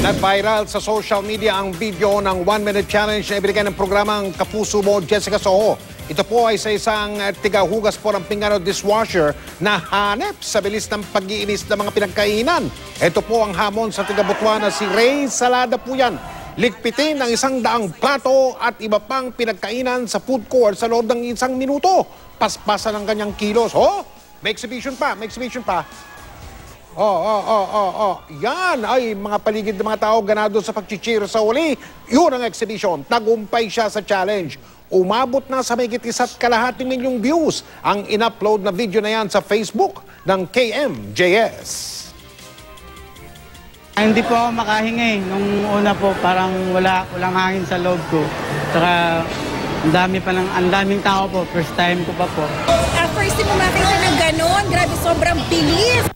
Nag-viral sa social media ang video ng 1-minute challenge na ibigay ng programang Kapuso Mo, Jessica Soho. Ito po ay sa isang tigahugas po ng pinggan o dishwasher na hanep sa bilis ng pag-iinis ng mga pinagkainan. Ito po ang hamon sa tiga-Butuan na si Ray Salada po yan. Ligpitin ng 100 plato at iba pang pinagkainan sa food court sa loob ng 1 minuto. Paspasan ng kanyang kilos. Oh, may exhibition pa, may exhibition pa. Yan ay mga paligid ng mga tao ganado sa pag-cheer sa huli. Yun ang exhibition. Tagumpay siya sa challenge. Umabot na sa mahigit 1.5 milyong views ang in-upload na video na yan sa Facebook ng KMJS. Hindi po ako makahinga eh. Nung una po parang walang hangin sa loob ko. Saka ang daming tao po. First time ko pa po. First time mo makita ng ganon, grabe sobrang bilis.